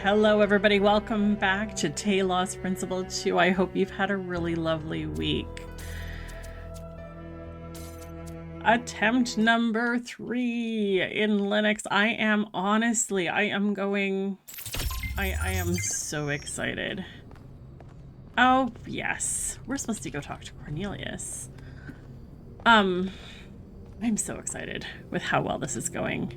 Hello everybody, welcome back to Talos Principle 2. I hope you've had a really lovely week. Attempt number 3 in Linux. I am so excited. Oh yes, we're supposed to go talk to Cornelius. I'm so excited with how well this is going.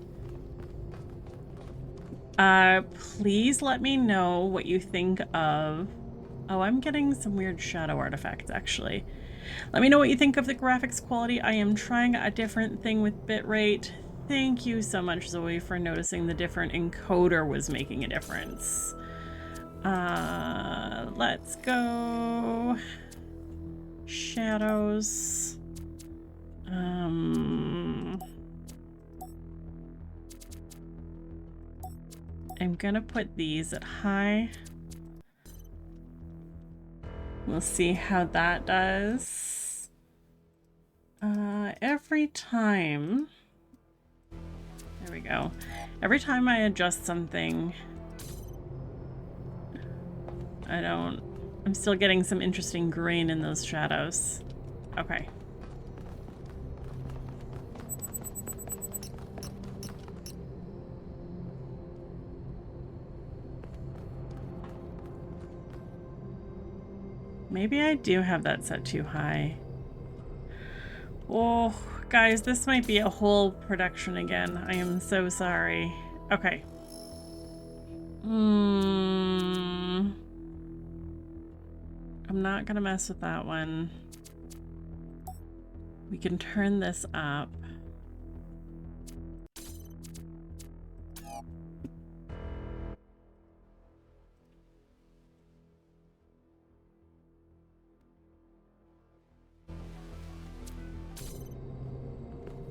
Please let me know what you think of... Oh, I'm getting some weird shadow artifacts, actually. Let me know what you think of the graphics quality. I am trying a different thing with bitrate. Thank you so much, Zoe, for noticing the different encoder was making a difference. Let's go... Shadows. I'm gonna put these at high. We'll see how that does. Every time... There we go. Every time I adjust something... I'm still getting some interesting grain in those shadows. Okay. Maybe I do have that set too high. Oh, guys, this might be a whole production again. I am so sorry. Okay. I'm not gonna mess with that one. We can turn this up.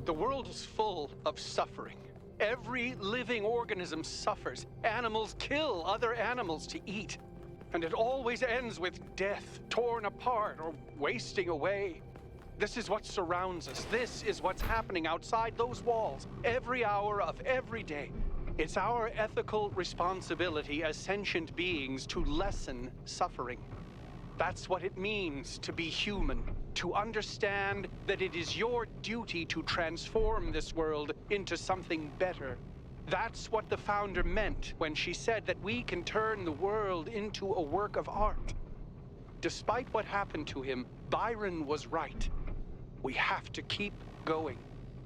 The world is full of suffering. Every living organism suffers. Animals kill other animals to eat. And it always ends with death, torn apart or wasting away. This is what surrounds us. This is what's happening outside those walls, every hour of every day. It's our ethical responsibility as sentient beings to lessen suffering. That's what it means to be human. To understand that it is your duty to transform this world into something better. That's what the founder meant when she said that we can turn the world into a work of art. Despite what happened to him, Byron was right. We have to keep going.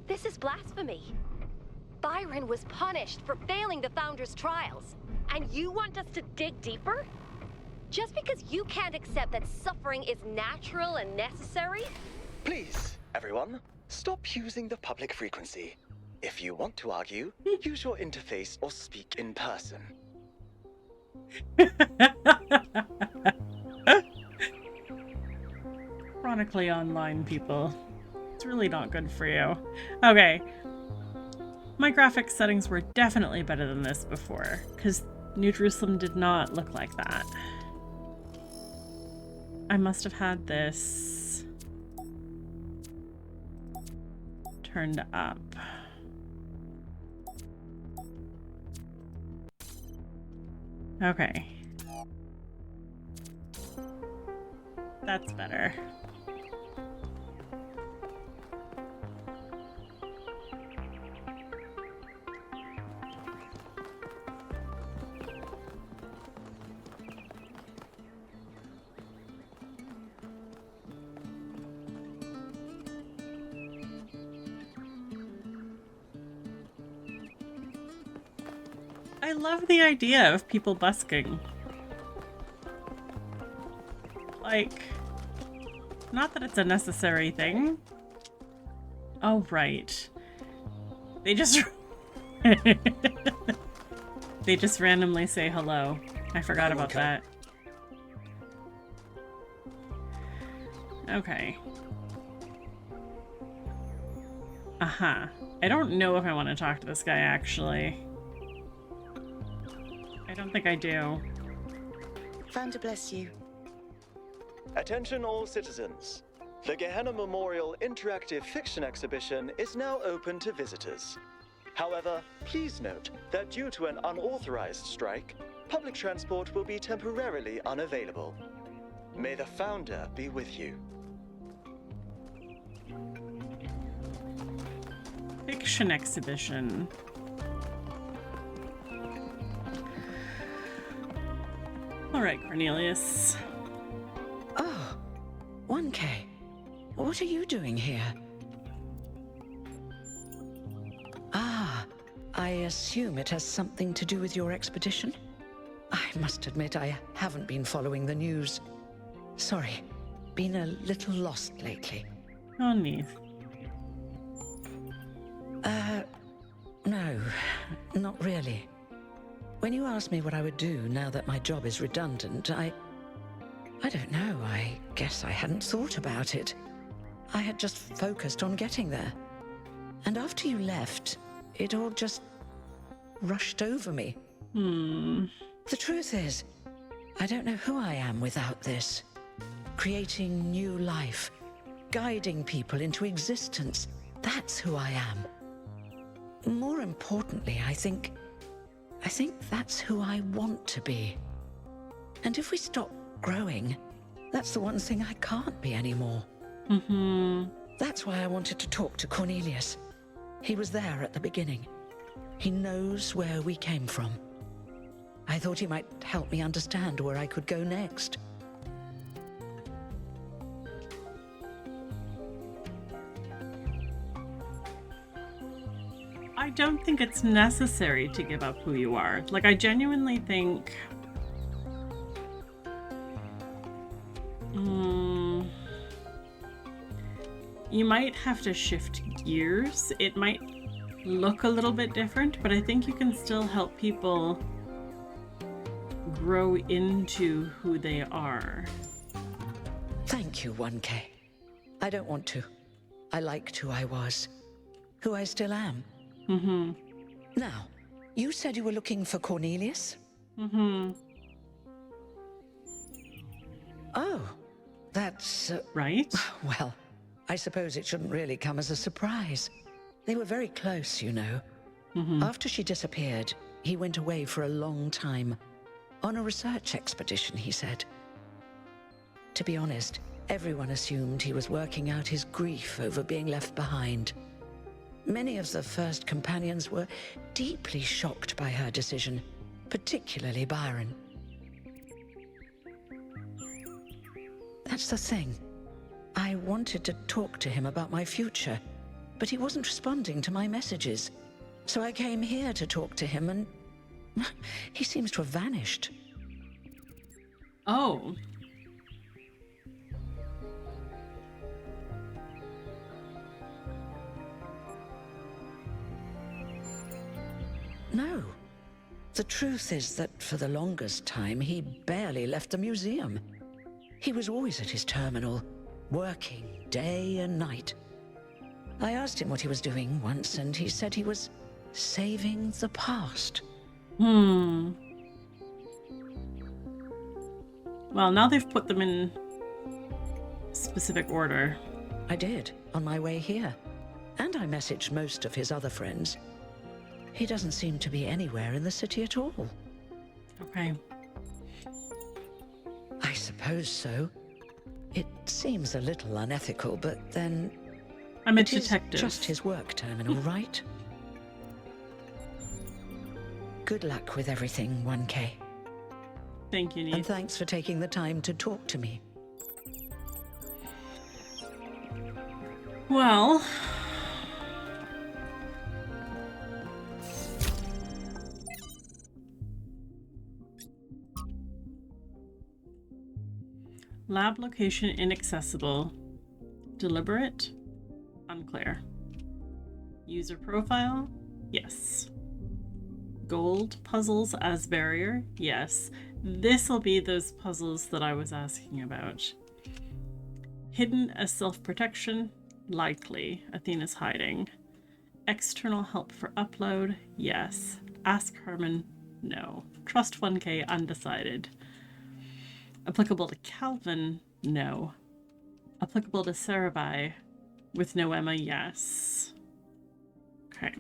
This is blasphemy. Byron was punished for failing the founder's trials. And you want us to dig deeper? Just because you can't accept that suffering is natural and necessary? Please, everyone, stop using the public frequency. If you want to argue, use your interface or speak in person. Chronically online, people. It's really not good for you. Okay. My graphics settings were definitely better than this before, because New Jerusalem did not look like that. I must have had this turned up. Okay. That's better. I love the idea of people busking. Like, not that it's a necessary thing. Oh, right. They just... They just randomly say hello. I forgot about that. Okay. Uh-huh. I don't know if I want to talk to this guy, actually. I don't think I do. Founder bless you. Attention all citizens. The Gehenna Memorial Interactive Fiction Exhibition is now open to visitors. However, please note that due to an unauthorized strike, public transport will be temporarily unavailable. May the Founder be with you. Fiction exhibition. All right, Cornelius. Oh, 1K. What are you doing here? Ah, I assume it has something to do with your expedition? I must admit I haven't been following the news. Sorry, been a little lost lately. Oh, Neith. No, not really. When you asked me what I would do now that my job is redundant, I don't know, I guess I hadn't thought about it. I had just focused on getting there. And after you left, it all just rushed over me. The truth is, I don't know who I am without this. Creating new life, guiding people into existence, that's who I am. More importantly, I think that's who I want to be. And if we stop growing, that's the one thing I can't be anymore. That's why I wanted to talk to Cornelius. He was there at the beginning. He knows where we came from. I thought he might help me understand where I could go next. I don't think it's necessary to give up who you are. Like, I genuinely think... you might have to shift gears. It might look a little bit different, but I think you can still help people grow into who they are. Thank you, 1K. I don't want to. I liked who I was. Who I still am. Now, you said you were looking for Cornelius? Oh, that's... Right? Well, I suppose it shouldn't really come as a surprise. They were very close, you know. After she disappeared, he went away for a long time. On a research expedition, he said. To be honest, everyone assumed he was working out his grief over being left behind. Many of the first companions were deeply shocked by her decision, particularly Byron. That's the thing. I wanted to talk to him about my future, but he wasn't responding to my messages. So I came here to talk to him, and he seems to have vanished. Oh. No. The truth is that for the longest time, he barely left the museum. He was always at his terminal, working day and night. I asked him what he was doing once, and he said he was saving the past. Well, now they've put them in specific order. I did, on my way here. And I messaged most of his other friends. He doesn't seem to be anywhere in the city at all. Okay. I suppose so. It seems a little unethical, but then... I'm a it is detective. just his work terminal, right? Good luck with everything, 1K. Thank you, And Neith. thanks for taking the time to talk to me. Well... lab location inaccessible. Deliberate? Unclear. User profile? Yes. Gold puzzles as barrier? Yes. This'll be those puzzles that I was asking about. Hidden as self-protection? Likely. Athena's hiding. External help for upload? Yes. Ask Herman? No. Trust 1K? Undecided. Applicable to Calvin? No. Applicable to Sarabai? With no Emma? Yes. Okay.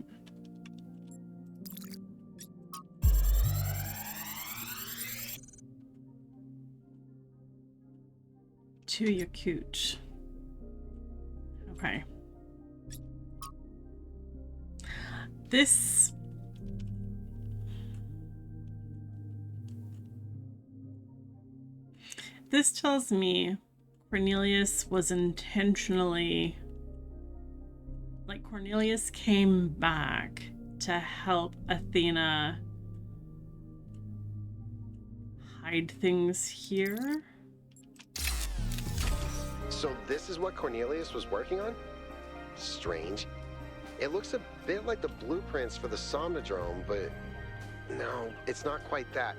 to Yakut. Okay. This tells me Cornelius was intentionally, like, Cornelius came back to help Athena hide things here. So this is what Cornelius was working on? Strange. It looks a bit like the blueprints for the Somnodrome, but no, it's not quite that.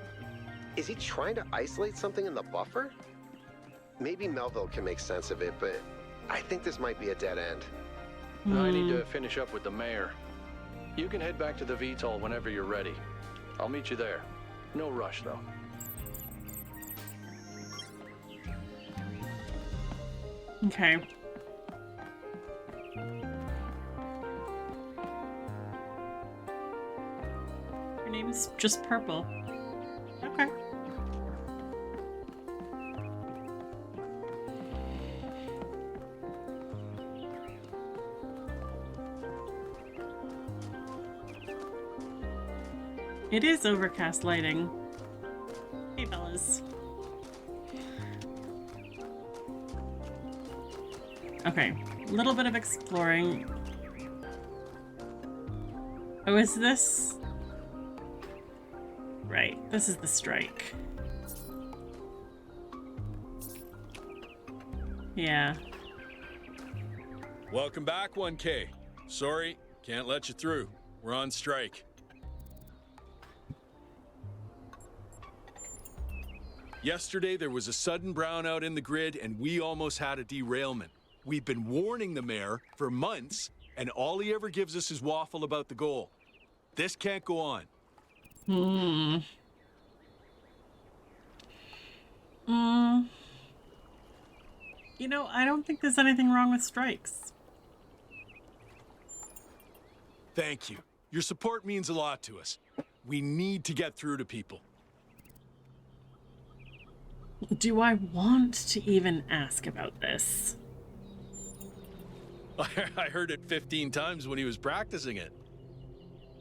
Is he trying to isolate something in the buffer? Maybe Melville can make sense of it, but I think this might be a dead end. I need to finish up with the mayor. You can head back to the VTOL whenever you're ready. I'll meet you there. No rush, though. Okay. Her name's just Purple. Okay. It is overcast lighting. Hey, Bellas. Okay, a little bit of exploring. Oh, is this? Right, this is the strike. Yeah. Welcome back, 1K. Sorry, can't let you through. We're on strike. Yesterday, there was a sudden brownout in the grid, and we almost had a derailment. We've been warning the mayor for months, and all he ever gives us is waffle about the goal. This can't go on. You know, I don't think there's anything wrong with strikes. Thank you. Your support means a lot to us. We need to get through to people. Do I want to even ask about this? I heard it 15 times when he was practicing it.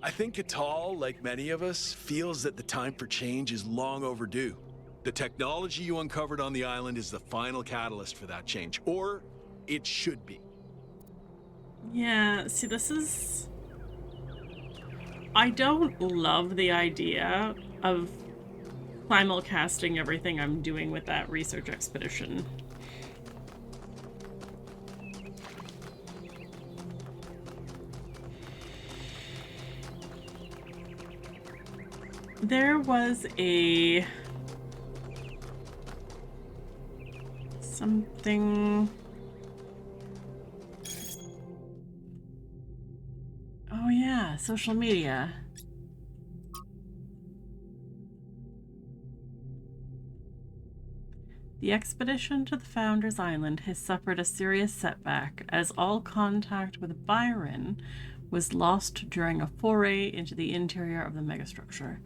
I think Catal, like many of us, feels that the time for change is long overdue. The technology you uncovered on the island is the final catalyst for that change, or it should be. Yeah, see, this is... I don't love the idea of simulcasting everything I'm doing with that research expedition. There was a... something... Oh yeah, social media. The expedition to the Founders Island has suffered a serious setback as all contact with Byron was lost during a foray into the interior of the megastructure.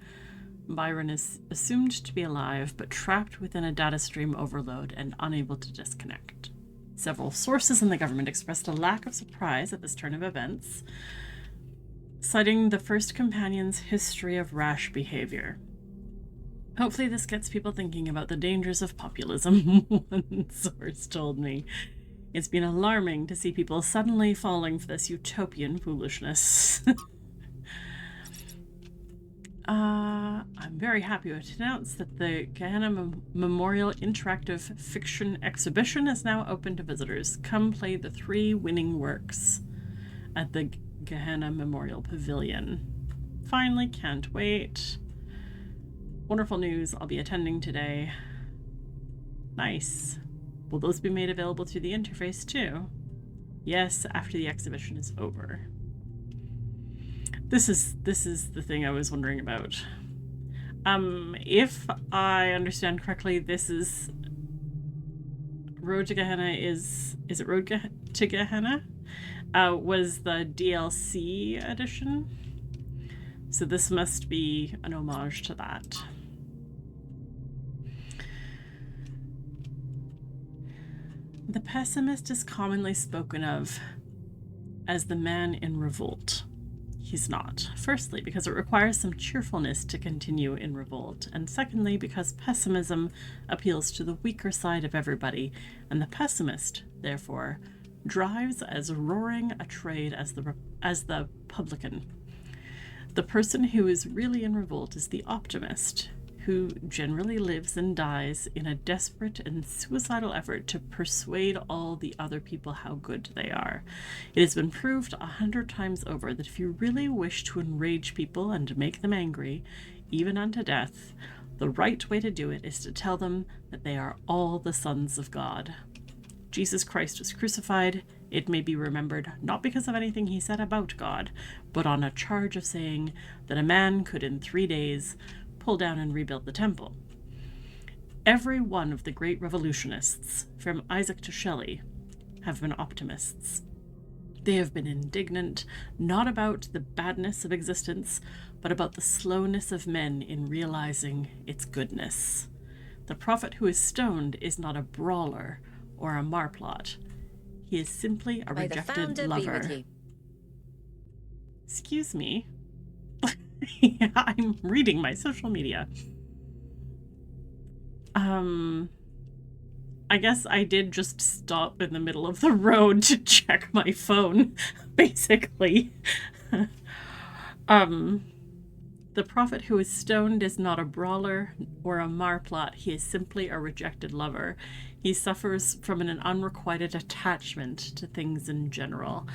Byron is assumed to be alive, but trapped within a data stream overload and unable to disconnect. Several sources in the government expressed a lack of surprise at this turn of events, citing the first companion's history of rash behavior. Hopefully this gets people thinking about the dangers of populism, one source told me. It's been alarming to see people suddenly falling for this utopian foolishness. I'm very happy to announce that the Gehenna Memorial Interactive Fiction Exhibition is now open to visitors. Come play the 3 winning works at the Gehenna Memorial Pavilion. Finally, can't wait. Wonderful news, I'll be attending today. Nice. Will those be made available through the interface too? Yes, after the exhibition is over. This is the thing I was wondering about. If I understand correctly, this is Road to Gehenna is it Road to Gehenna? Was the DLC edition. So this must be an homage to that. The pessimist is commonly spoken of as the man in revolt. He's not. Firstly, because it requires some cheerfulness to continue in revolt, and secondly, because pessimism appeals to the weaker side of everybody, and the pessimist, therefore, drives as roaring a trade as the publican. The person who is really in revolt is the optimist, who generally lives and dies in a desperate and suicidal effort to persuade all the other people how good they are. It has been proved 100 times over that if you really wish to enrage people and make them angry, even unto death, the right way to do it is to tell them that they are all the sons of God. Jesus Christ was crucified, it may be remembered, not because of anything he said about God, but on a charge of saying that a man could in 3 days pull down and rebuild the temple. Every one of the great revolutionists, from Isaac to Shelley, have been optimists. They have been indignant, not about the badness of existence, but about the slowness of men in realizing its goodness. The prophet who is stoned is not a brawler or a marplot. He is simply a rejected lover. Excuse me. Yeah, I'm reading my social media. I guess I did just stop in the middle of the road to check my phone, basically. The prophet who is stoned is not a brawler or a marplot. He is simply a rejected lover. He suffers from an unrequited attachment to things in general.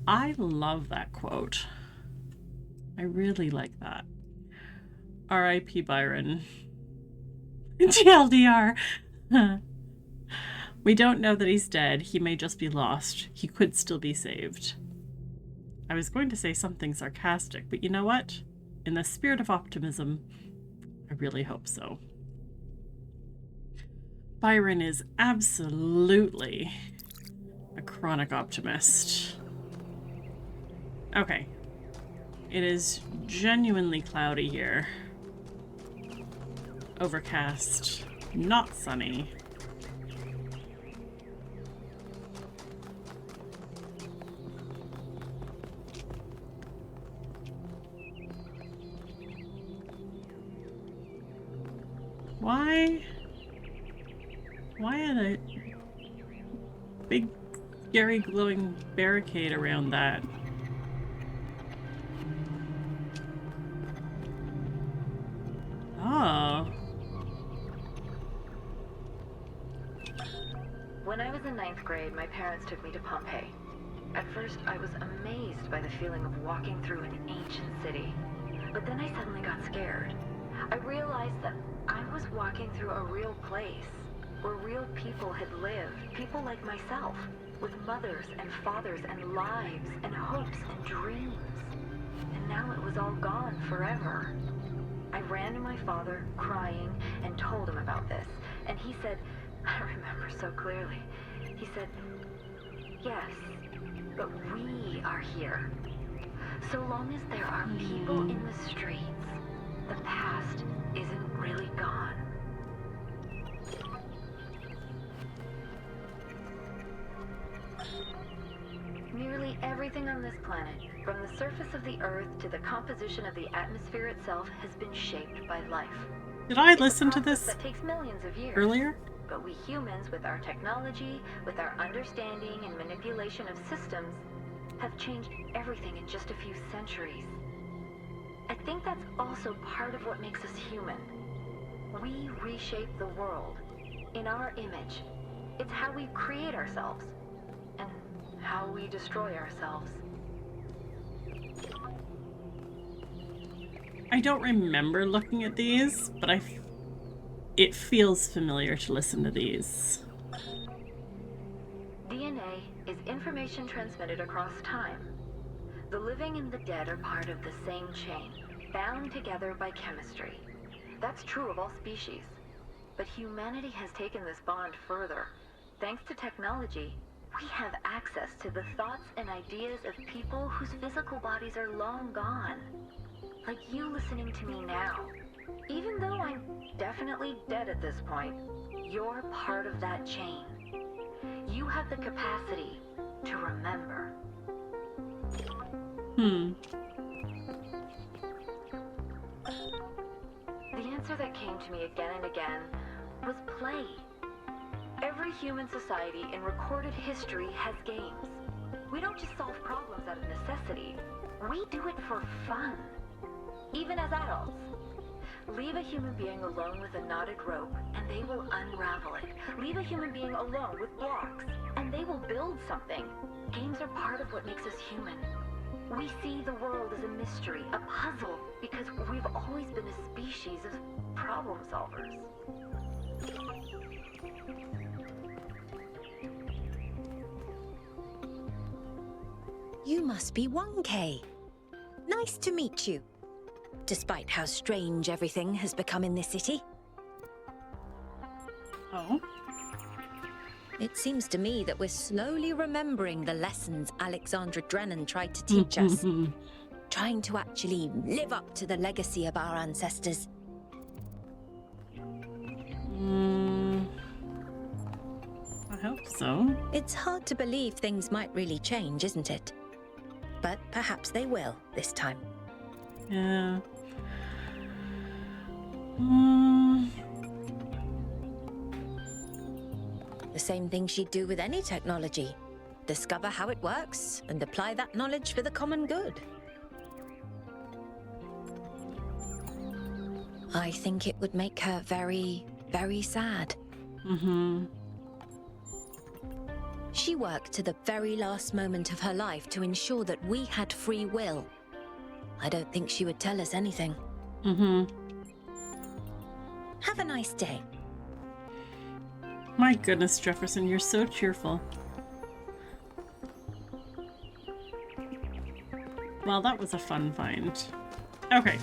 I love that quote. I really like that. R.I.P. Byron. TLDR. We don't know that he's dead. He may just be lost. He could still be saved. I was going to say something sarcastic, but you know what? In the spirit of optimism, I really hope so. Byron is absolutely a chronic optimist. Okay. It is genuinely cloudy here. Overcast, not sunny. Why a big, scary, glowing barricade around that? Oh. When I was in 9th grade, my parents took me to Pompeii. At first, I was amazed by the feeling of walking through an ancient city. But then I suddenly got scared. I realized that I was walking through a real place, where real people had lived, people like myself, with mothers and fathers and lives and hopes and dreams. And now it was all gone forever. I ran to my father, crying, and told him about this. And he said, I remember so clearly, he said, yes, but we are here. So long as there are people in the streets, the past isn't really gone. Nearly everything on this planet, from the surface of the Earth to the composition of the atmosphere itself, has been shaped by life. Did I listen to this that takes millions of years. earlier? But we humans, with our technology, with our understanding and manipulation of systems, have changed everything in just a few centuries. I think that's also part of what makes us human. We reshape the world in our image. It's how we create ourselves and how we destroy ourselves. I don't remember looking at these, but it feels familiar to listen to these. DNA is information transmitted across time. The living and the dead are part of the same chain, bound together by chemistry. That's true of all species. But humanity has taken this bond further. Thanks to technology, we have access to the thoughts and ideas of people whose physical bodies are long gone. Like you listening to me now. Even though I'm definitely dead at this point, you're part of that chain. You have the capacity to remember? The answer that came to me again and again was play. Every human society in recorded history has games. We don't just solve problems out of necessity. We do it for fun. Even as adults. Leave a human being alone with a knotted rope, and they will unravel it. Leave a human being alone with blocks, and they will build something. Games are part of what makes us human. We see the world as a mystery, a puzzle, because we've always been a species of problem solvers. You must be 1K. Nice to meet you. Despite how strange everything has become in this city. Oh? It seems to me that we're slowly remembering the lessons Alexandra Drennan tried to teach us. Trying to actually live up to the legacy of our ancestors. I hope so. It's hard to believe things might really change, isn't it? But perhaps they will this time. Yeah. The same thing she'd do with any technology. Discover how it works and apply that knowledge for the common good. I think it would make her very, very sad. She worked to the very last moment of her life to ensure that we had free will. I don't think she would tell us anything. Have a nice day. My goodness, Jefferson, you're so cheerful. Well, that was a fun find. Okay.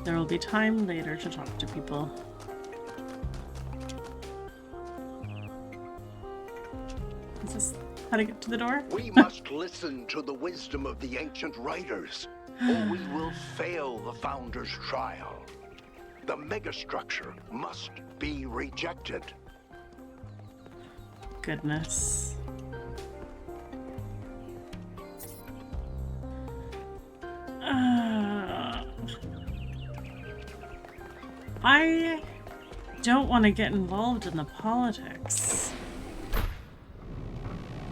There will be time later to talk to people. Is this how to get to the door? We must listen to the wisdom of the ancient writers, or we will fail the Founder's trial. The megastructure must be rejected. Goodness. I don't want to get involved in the politics.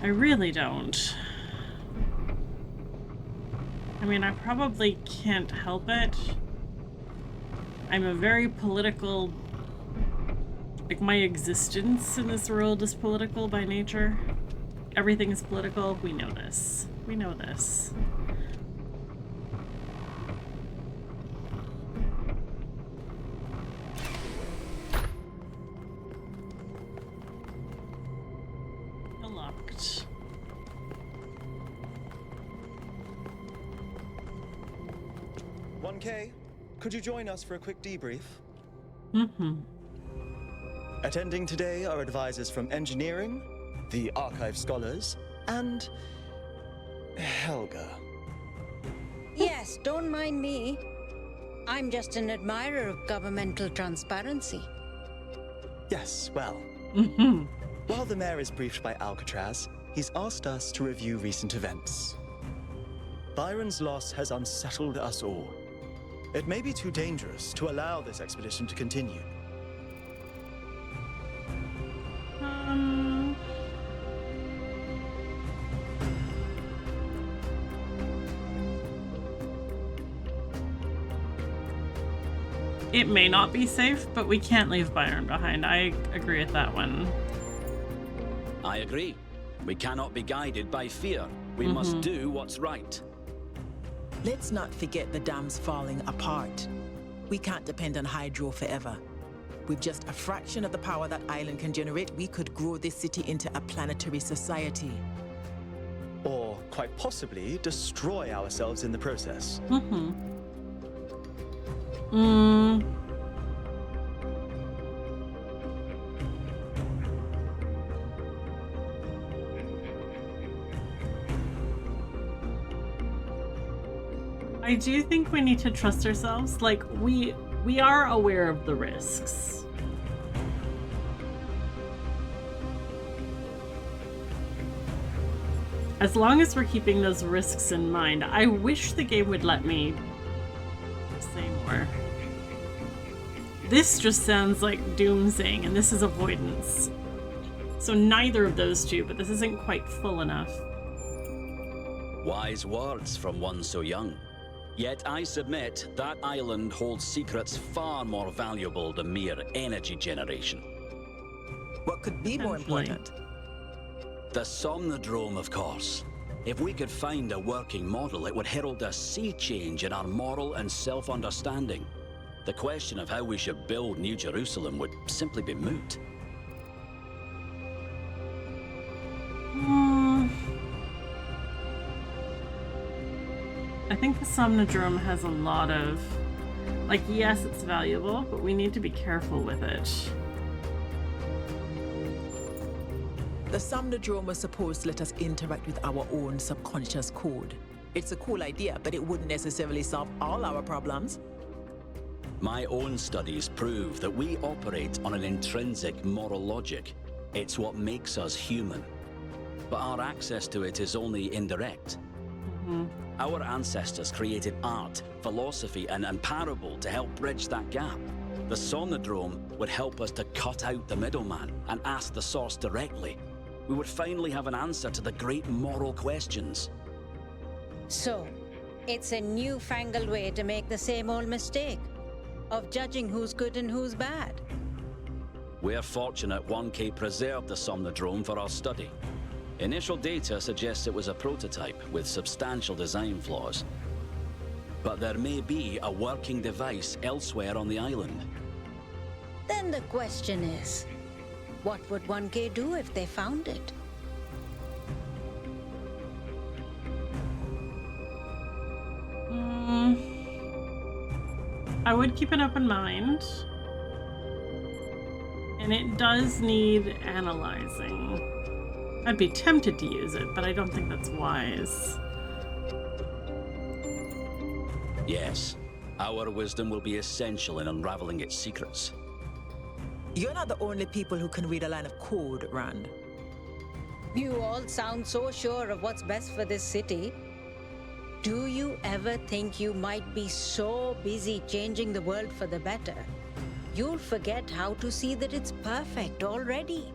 I really don't. I mean, I probably can't help it. I'm a very political... Like, my existence in this world is political by nature. Everything is political. We know this. We know this. Locked. "1K, could you join us for a quick debrief?" Attending today are advisors from engineering, the archive scholars, and Helga. Yes, don't mind me. I'm just an admirer of governmental transparency. Yes, well. While the mayor is briefed by Alcatraz, he's asked us to review recent events. Byron's loss has unsettled us all. It may be too dangerous to allow this expedition to continue. It may not be safe, but we can't leave Byron behind. I agree with that one. I agree. We cannot be guided by fear. We must do what's right. Let's not forget the dam's falling apart. We can't depend on hydro forever. With just a fraction of the power that island can generate, we could grow this city into a planetary society. Or, quite possibly, destroy ourselves in the process. I do think we need to trust ourselves. Like, we are aware of the risks. As long as we're keeping those risks in mind, I wish the game would let me say more. This just sounds like doomsaying, and this is avoidance. So neither of those two, but this isn't quite full enough. Wise words from one so young. Yet I submit that island holds secrets far more valuable than mere energy generation. What could be more important? The Somnodrome, of course. If we could find a working model, it would herald a sea change in our moral and self-understanding. The question of how we should build New Jerusalem would simply be moot. I think the Somnodrome has a lot of... Like, yes, it's valuable, but we need to be careful with it. The Somnodrome was supposed to let us interact with our own subconscious code. It's a cool idea, but it wouldn't necessarily solve all our problems. My own studies prove that we operate on an intrinsic moral logic. It's what makes us human. But our access to it is only indirect. Our ancestors created art, philosophy, and parable to help bridge that gap. The Somnodrome would help us to cut out the middleman and ask the source directly. We would finally have an answer to the great moral questions. So, it's a newfangled way to make the same old mistake of judging who's good and who's bad. We're fortunate 1K preserved the Somnodrome for our study. Initial data suggests it was a prototype with substantial design flaws. But there may be a working device elsewhere on the island. Then the question is, what would 1K do if they found it? I would keep an open mind. And it does need analyzing. I'd be tempted to use it, but I don't think that's wise. Yes, our wisdom will be essential in unraveling its secrets. You're not the only people who can read a line of code, Rand. You all sound so sure of what's best for this city. Do you ever think you might be so busy changing the world for the better, you'll forget how to see that it's perfect already?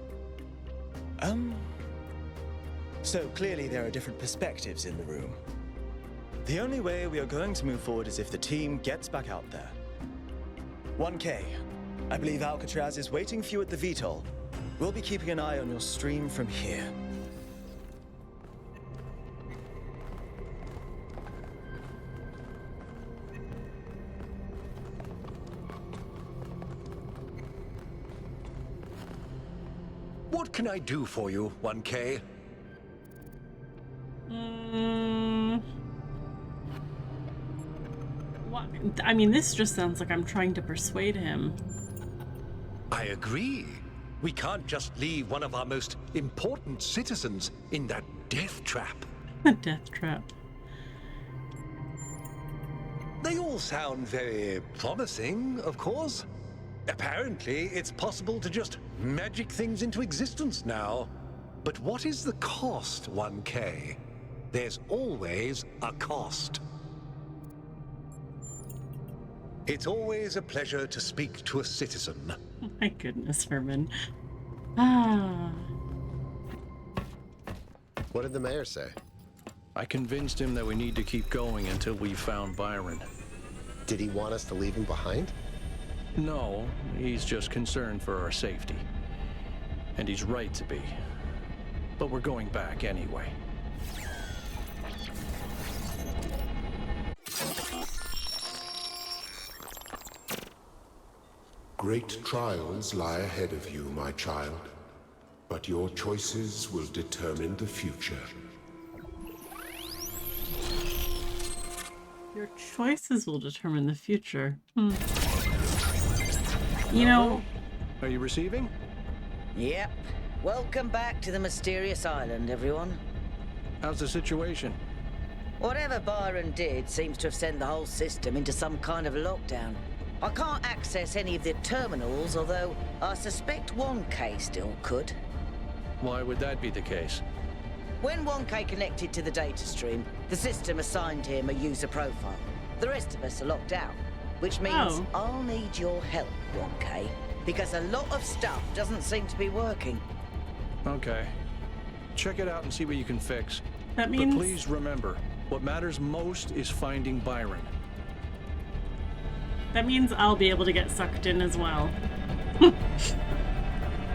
So clearly there are different perspectives in the room. The only way we are going to move forward is if the team gets back out there. 1K, I believe Alcatraz is waiting for you at the VTOL. We'll be keeping an eye on your stream from here. What can I do for you, 1K? What? I mean, this just sounds like I'm trying to persuade him. I agree. We can't just leave one of our most important citizens in that death trap. A death trap. They all sound very promising, of course. Apparently, it's possible to just magic things into existence now. But what is the cost, 1K? There's always a cost. It's always a pleasure to speak to a citizen. Oh my goodness, Herman. Ah. What did the mayor say? I convinced him that we need to keep going until we've found Byron. Did he want us to leave him behind? No, he's just concerned for our safety. And he's right to be. But we're going back anyway. Great trials lie ahead of you, my child. But your choices will determine the future. Your choices will determine the future. You know... Are you receiving? Yep. Welcome back to the mysterious island, everyone. How's the situation? Whatever Byron did seems to have sent the whole system into some kind of lockdown. I can't access any of the terminals, although I suspect 1K still could. Why would that be the case? When 1K connected to the data stream, the system assigned him a user profile. The rest of us are locked out, which means I'll need your help, 1K, because a lot of stuff doesn't seem to be working. Okay. Check it out and see what you can fix. That means... But please remember, what matters most is finding Byron. That means I'll be able to get sucked in as well.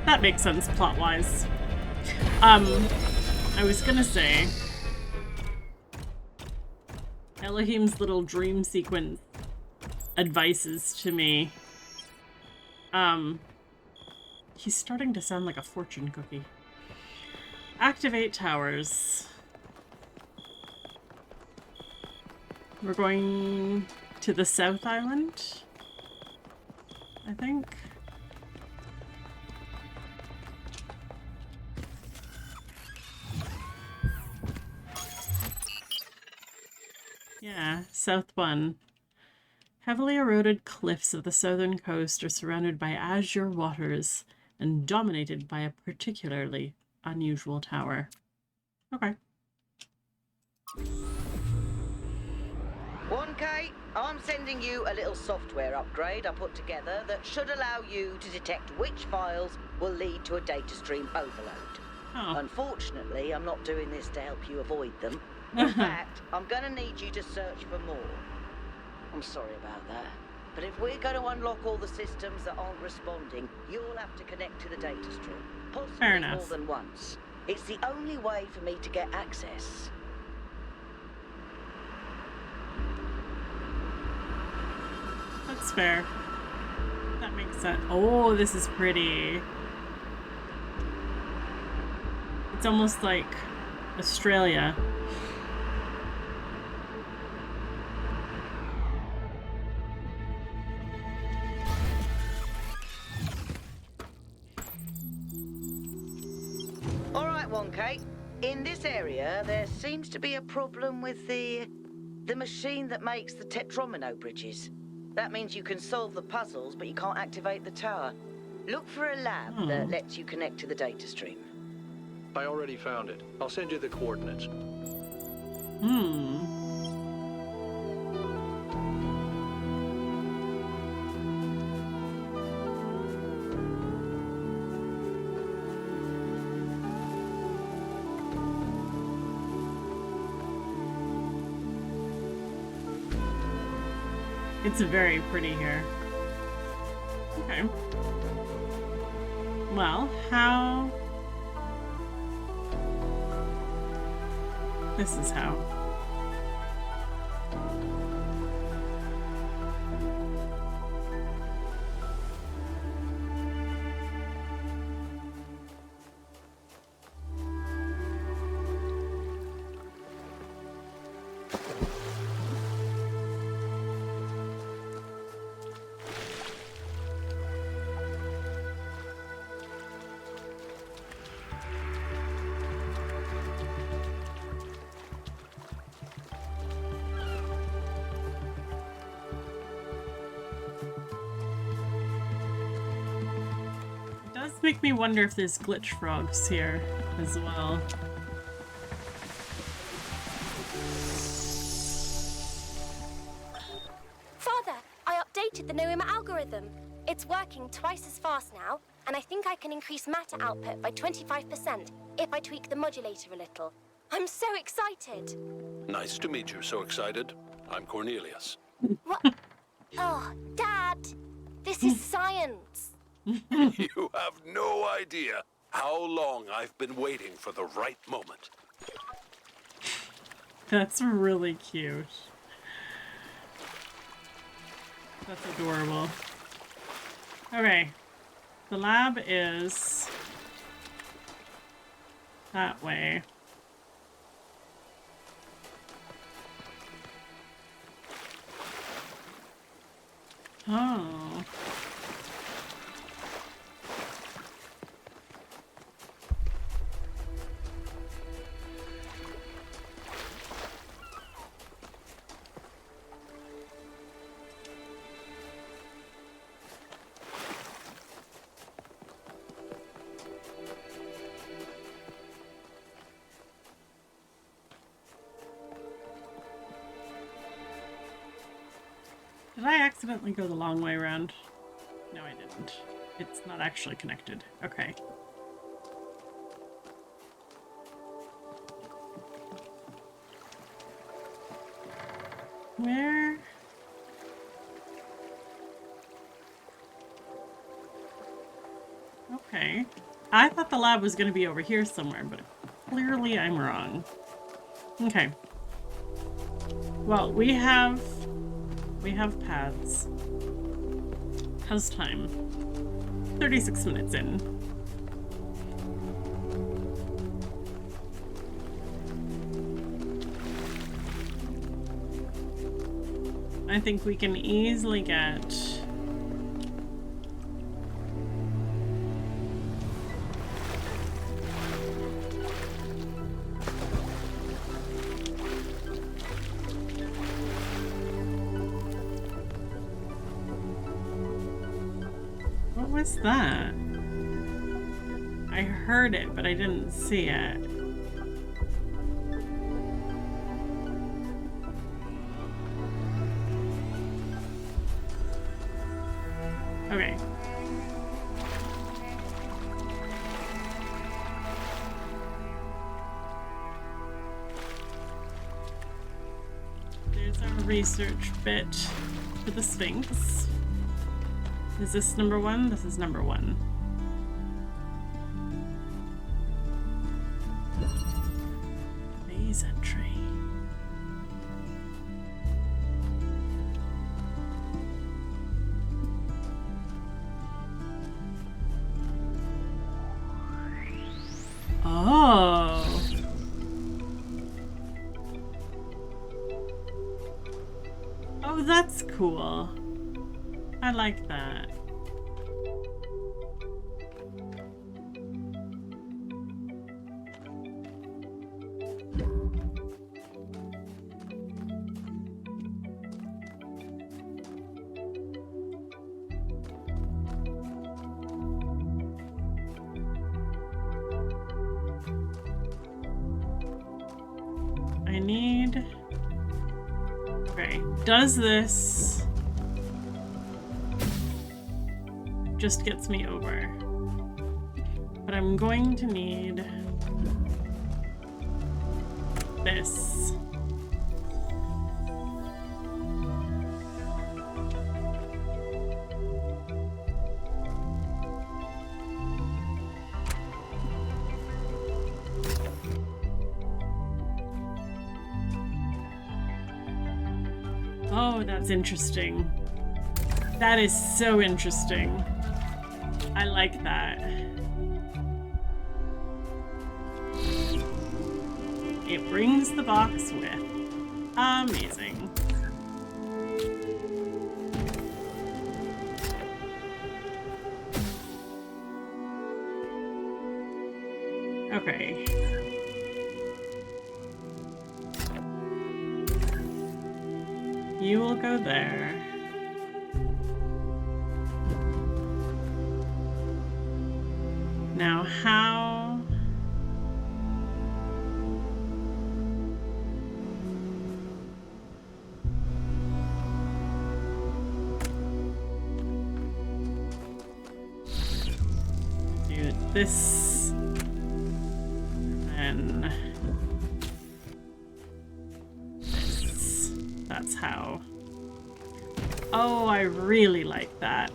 That makes sense plot-wise. I was gonna say... Elohim's little dream sequence advices to me. He's starting to sound like a fortune cookie. Activate towers. We're going to the South Island, I think. Yeah, South 1. Heavily eroded cliffs of the southern coast are surrounded by azure waters and dominated by a particularly unusual tower. Okay. 1K, I'm sending you a little software upgrade I put together that should allow you to detect which files will lead to a data stream overload. Unfortunately, I'm not doing this to help you avoid them. In fact, I'm going to need you to search for more. I'm sorry about that. But if we're going to unlock all the systems that aren't responding, you'll have to connect to the data stream. Possibly more than once. It's the only way for me to get access. That's fair. That makes sense. Oh, this is pretty. It's almost like Australia. All right, 1K. In this area, there seems to be a problem with the machine that makes the tetromino bridges. That means you can solve the puzzles, but you can't activate the tower. Look for a lab that lets you connect to the data stream. I already found it. I'll send you the coordinates. It's very pretty here. Okay. Well, how... This is how. Make me wonder if there's glitch frogs here as well. Father, I updated the Noema algorithm. It's working twice as fast now, and I think I can increase matter output by 25% if I tweak the modulator a little. I'm so excited. Nice to meet you. So excited. I'm Cornelius. What? Oh, Dad, this is science. You have no idea how long I've been waiting for the right moment. That's really cute. That's adorable. Okay. The lab is that way. Oh. Did I accidentally go the long way around? No, I didn't. It's not actually connected. Okay. Where? Okay. I thought the lab was going to be over here somewhere, but clearly I'm wrong. Okay. Well, we have paths. How's time? 36 minutes in. I think we can easily get What was that? I heard it, but I didn't see it. Okay. There's our research bit for the Sphinx. Is this number 1? This is number 1. Phase entry. Oh. Oh, that's cool. I like that. I need... Okay, does this... just gets me over. But I'm going to need this. Oh, that's interesting. That is so interesting. I like that. It brings the box with. Amazing. Okay. You will go there. Now, how... do this, and then this. That's how. Oh, I really like that.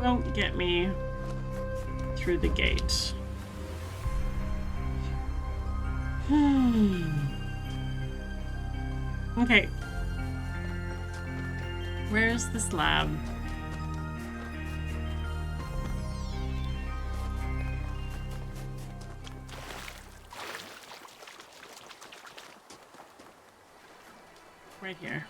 Won't get me through the gate. Okay. Where's this lab? Right here.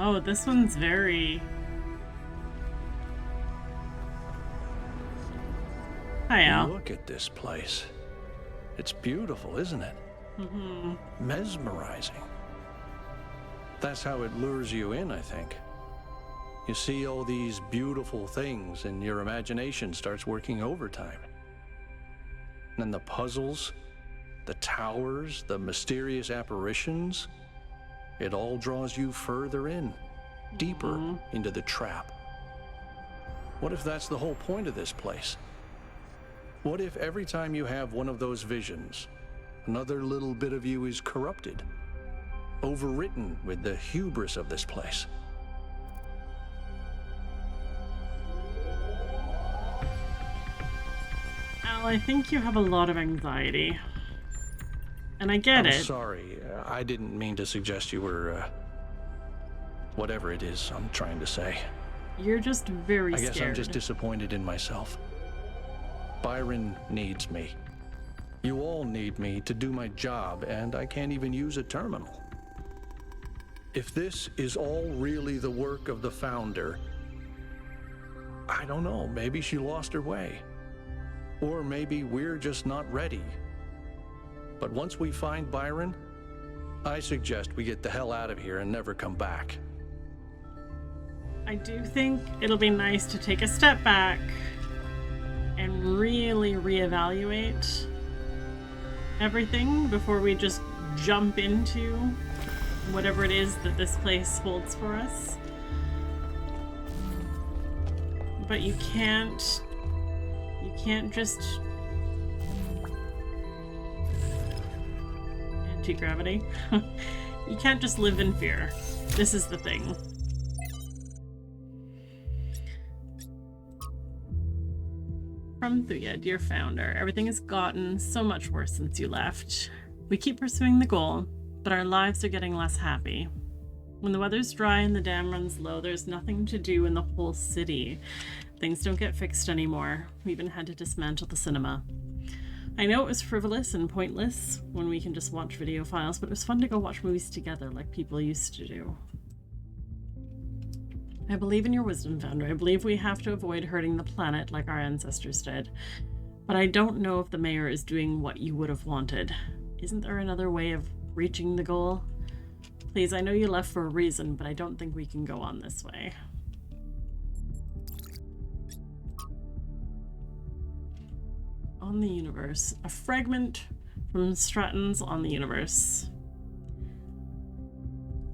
Oh, this one's very... Hi, Al. Look at this place. It's beautiful, isn't it? Mm-hmm. Mesmerizing. That's how it lures you in, I think. You see all these beautiful things and your imagination starts working overtime. And the puzzles, the towers, the mysterious apparitions, it all draws you further in, deeper into the trap. What if that's the whole point of this place? What if every time you have one of those visions, another little bit of you is corrupted, overwritten with the hubris of this place? Al, I think you have a lot of anxiety. And I get it. I'm sorry. I didn't mean to suggest you were, whatever it is I'm trying to say. You're just very scared. I guess I'm just disappointed in myself. Byron needs me. You all need me to do my job, and I can't even use a terminal. If this is all really the work of the Founder, I don't know, maybe she lost her way. Or maybe we're just not ready. But once we find Byron, I suggest we get the hell out of here and never come back. I do think it'll be nice to take a step back and really reevaluate everything before we just jump into whatever it is that this place holds for us. But you can't just... Anti-gravity? You can't just live in fear. This is the thing. From Thuya, dear Founder, everything has gotten so much worse since you left. We keep pursuing the goal, but our lives are getting less happy. When the weather's dry and the dam runs low, there's nothing to do in the whole city. Things don't get fixed anymore. We even had to dismantle the cinema. I know it was frivolous and pointless when we can just watch video files, but it was fun to go watch movies together like people used to do. I believe in your wisdom, Founder. I believe we have to avoid hurting the planet like our ancestors did. But I don't know if the mayor is doing what you would have wanted. Isn't there another way of reaching the goal? Please, I know you left for a reason, but I don't think we can go on this way. On the Universe. A fragment from Stratton's On the Universe.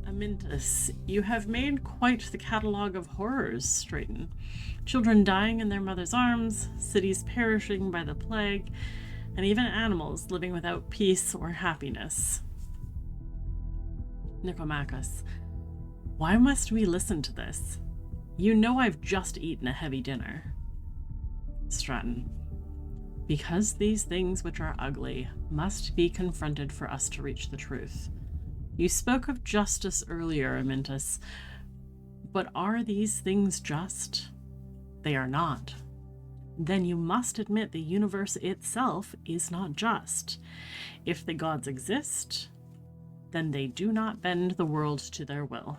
Amintus, you have made quite the catalogue of horrors, Stratton. Children dying in their mother's arms, cities perishing by the plague, and even animals living without peace or happiness. Nicomachus, why must we listen to this? You know I've just eaten a heavy dinner. Stratton, because these things which are ugly must be confronted for us to reach the truth. You spoke of justice earlier, Amintus, but are these things just? They are not. Then you must admit the universe itself is not just. If the gods exist, then they do not bend the world to their will.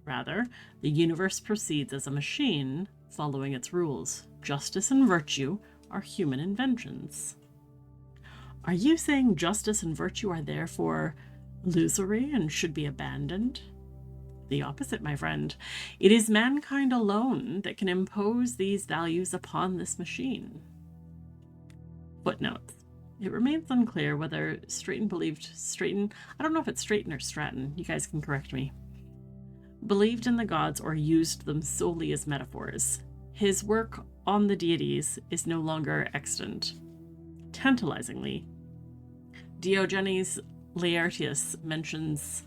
Rather, the universe proceeds as a machine, following its rules. Justice and virtue are human inventions. Are you saying justice and virtue are therefore illusory and should be abandoned? The opposite, my friend. It is mankind alone that can impose these values upon this machine. Footnotes. It remains unclear whether Stratton, I don't know if it's Stratton or Stratton, you guys can correct me, believed in the gods or used them solely as metaphors. His work on the deities is no longer extant. Tantalizingly, Diogenes Laertius mentions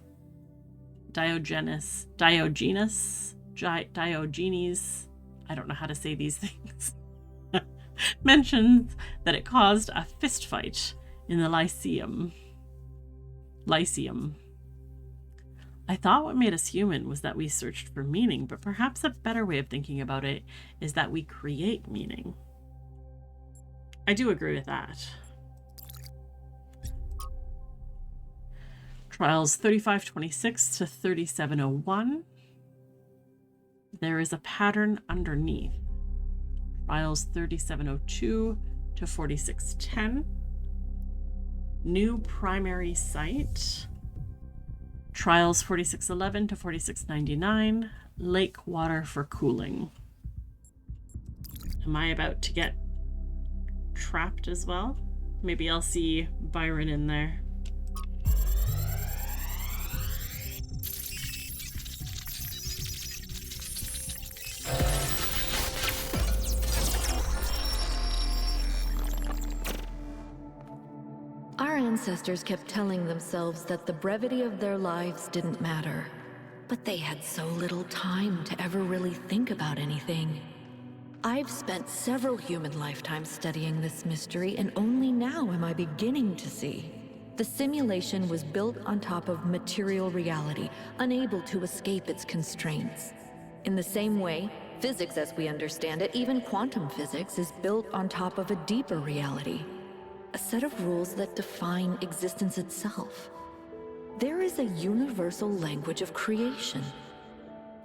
Diogenes, I don't know how to say these things, mentions that it caused a fistfight in the Lyceum. I thought what made us human was that we searched for meaning, but perhaps a better way of thinking about it is that we create meaning. I do agree with that. Trials 3526 to 3701. there is a pattern underneath. Trials 3702 to 4610. New primary site. Trials 4611 to 4699. Lake water for cooling. Am I about to get trapped as well? Maybe I'll see Byron in there. Our ancestors kept telling themselves that the brevity of their lives didn't matter, but they had so little time to ever really think about anything. I've spent several human lifetimes studying this mystery, and only now am I beginning to see. The simulation was built on top of material reality, unable to escape its constraints. In the same way, physics as we understand it, even quantum physics, is built on top of a deeper reality. A set of rules that define existence itself. There is a universal language of creation,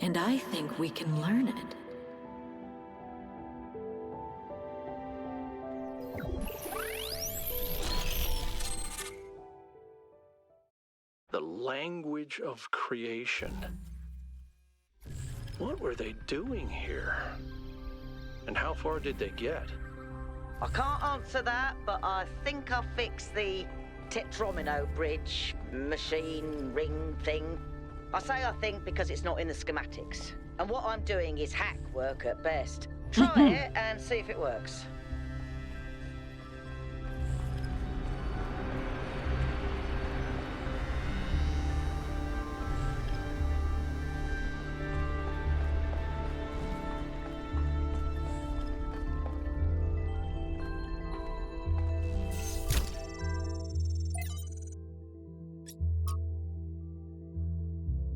and I think we can learn it. The language of creation. What were they doing here? And how far did they get? I can't answer that, but I think I fixed the Tetromino bridge, machine, ring thing. I say I think because it's not in the schematics. And what I'm doing is hack work at best. Try it and see if it works.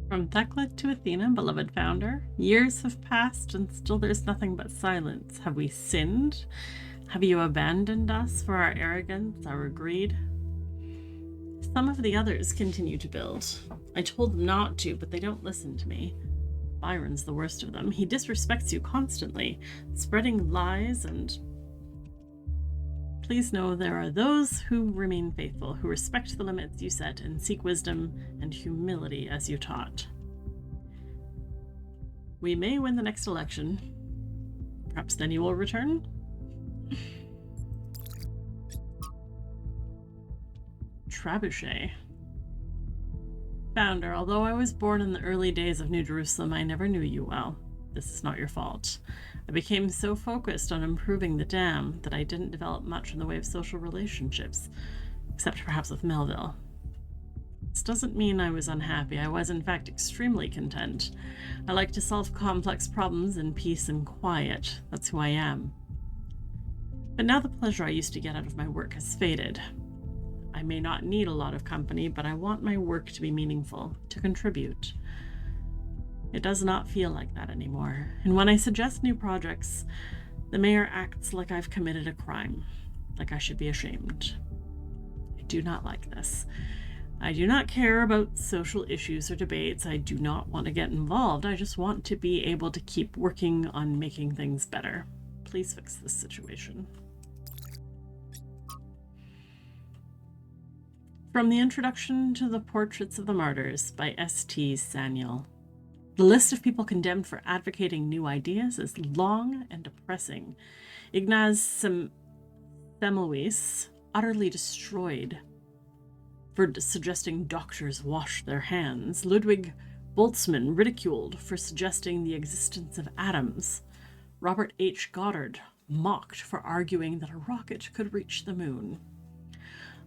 From Thecla to Athena, beloved founder, years have passed and still there's nothing but silence. Have we sinned? Have you abandoned us for our arrogance, our greed? Some of the others continue to build. I told them not to, but they don't listen to me. Byron's the worst of them. He disrespects you constantly, spreading lies, and please know there are those who remain faithful, who respect the limits you set and seek wisdom and humility as you taught. We may win the next election. Perhaps then you will return? Trebuchet. Founder, although I was born in the early days of New Jerusalem, I never knew you well. This is not your fault. I became so focused on improving the dam that I didn't develop much in the way of social relationships, except perhaps with Melville. This doesn't mean I was unhappy. I was, in fact, extremely content. I like to solve complex problems in peace and quiet. That's who I am. But now the pleasure I used to get out of my work has faded. I may not need a lot of company, but I want my work to be meaningful, to contribute. It does not feel like that anymore, and when I suggest new projects, the mayor acts like I've committed a crime, like I should be ashamed. I do not like this. I do not care about social issues or debates. I do not want to get involved. I just want to be able to keep working on making things better. Please fix this situation. From the Introduction to the Portraits of the Martyrs by S.T. Saniel. The list of people condemned for advocating new ideas is long and depressing. Ignaz Semmelweis, utterly destroyed for suggesting doctors wash their hands. Ludwig Boltzmann, ridiculed for suggesting the existence of atoms. Robert H. Goddard, mocked for arguing that a rocket could reach the moon.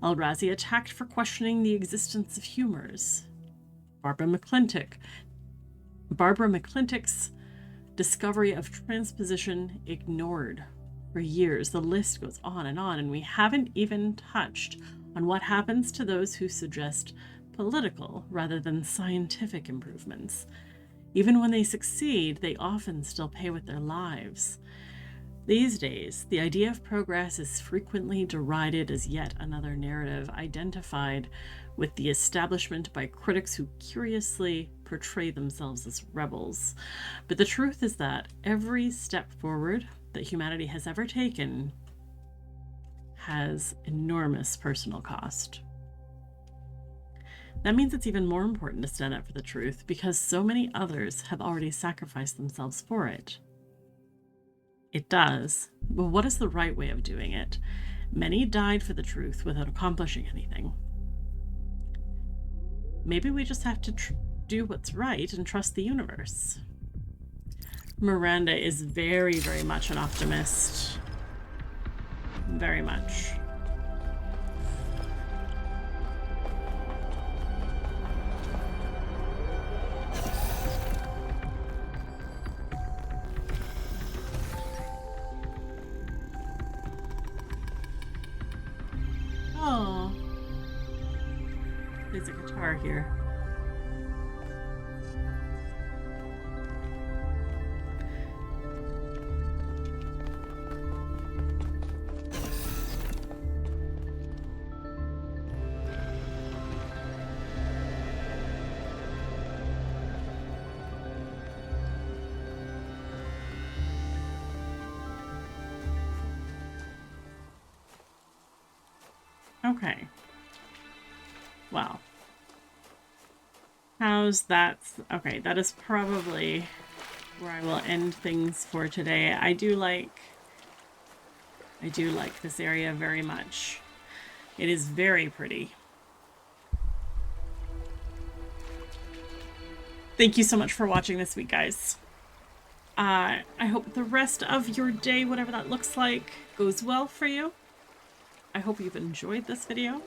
Al-Razi attacked for questioning the existence of humors. Barbara McClintock's discovery of transposition ignored for years. The list goes on, and we haven't even touched on what happens to those who suggest political rather than scientific improvements. Even when they succeed, they often still pay with their lives. These days, the idea of progress is frequently derided as yet another narrative identified with the establishment by critics who curiously portray themselves as rebels. But the truth is that every step forward that humanity has ever taken has enormous personal cost. That means it's even more important to stand up for the truth because so many others have already sacrificed themselves for it. It does, but what is the right way of doing it? Many died for the truth without accomplishing anything. Maybe we just have to do what's right and trust the universe. Miranda is very, very much an optimist. Very much. Oh. There's a guitar here. Okay. Wow. How's that? Okay, that is probably where I will end things for today. I do like this area very much. It is very pretty. Thank you so much for watching this week, guys. I hope the rest of your day, whatever that looks like, goes well for you. I hope you've enjoyed this video.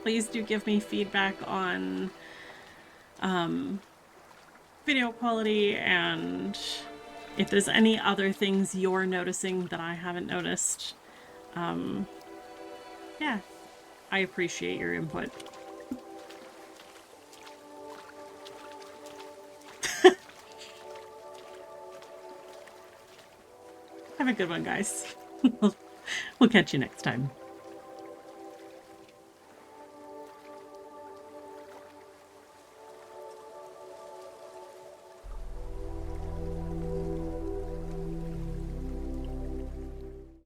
Please do give me feedback on video quality and if there's any other things you're noticing that I haven't noticed. Yeah, I appreciate your input. Have a good one, guys. We'll catch you next time.